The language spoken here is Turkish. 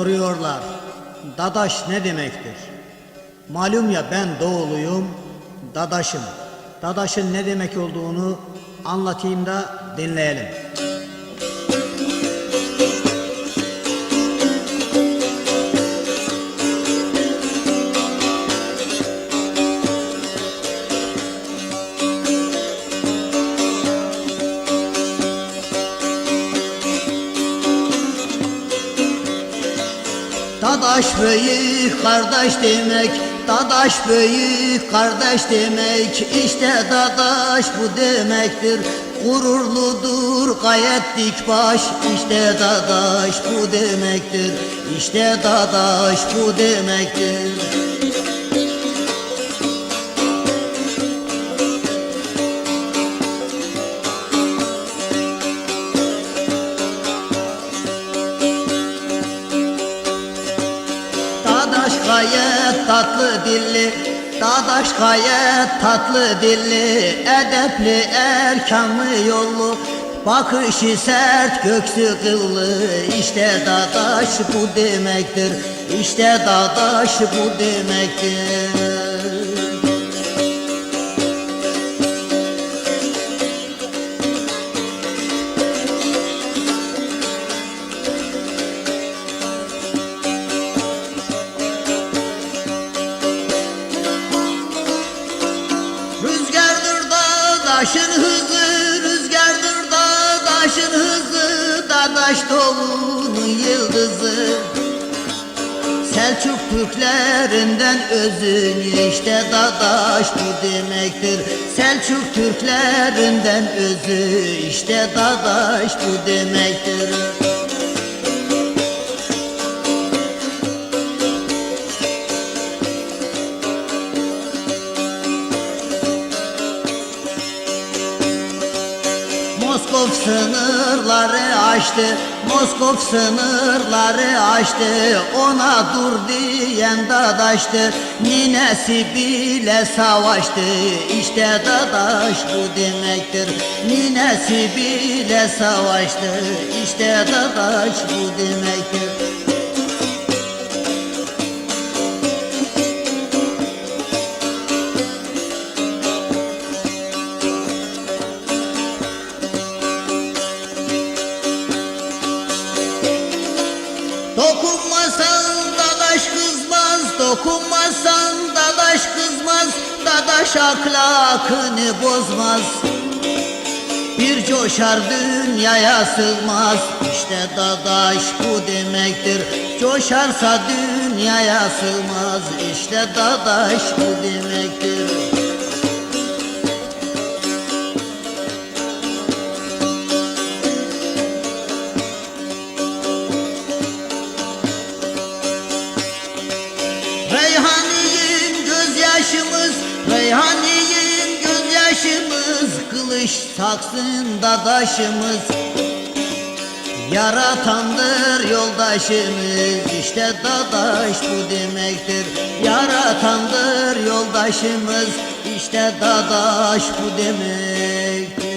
Soruyorlar, dadaş ne demektir? Malum ya, ben doğuluyum, dadaşım. Dadaşın ne demek olduğunu anlatayım da dinleyelim. Dadaş büyük kardeş demek, dadaş büyük kardeş demek. İşte dadaş bu demektir, gururludur gayet dik baş. İşte dadaş bu demektir, işte dadaş bu demektir. Dadaş gayet tatlı dilli, dadaş gayet tatlı dilli, edepli, erkanlı yollu, bakışı sert, göksü kıllı. İşte dadaş bu demektir, işte dadaş bu demektir. Rüzgardır dadaşın hızı, rüzgardır dadaşın hızı, dadaş doğunun yıldızı. Selçuk Türklerinden özün, işte dadaş bu demektir. Selçuk Türklerinden özü, işte dadaş bu demektir. Moskov sınırları aştı, Moskov sınırları aştı. Ona dur diyen dadaştı, ninesi bile savaştı. İşte dadaş bu demektir, ninesi bile savaştı. İşte dadaş bu demektir. Dokunmasan dadaş kızmaz, dokunmasan dadaş kızmaz. Dadaş ahlakını bozmaz, bir coşar dünyaya sığmaz. İşte dadaş bu demektir, coşarsa dünyaya sığmaz. İşte dadaş bu demektir. Reyhaniyim gözyaşımız, Reyhaniyim gözyaşımız. Kılıç taksın dadaşımız, yaratandır yoldaşımız. İşte dadaş bu demektir, yaratandır yoldaşımız. İşte dadaş bu demektir.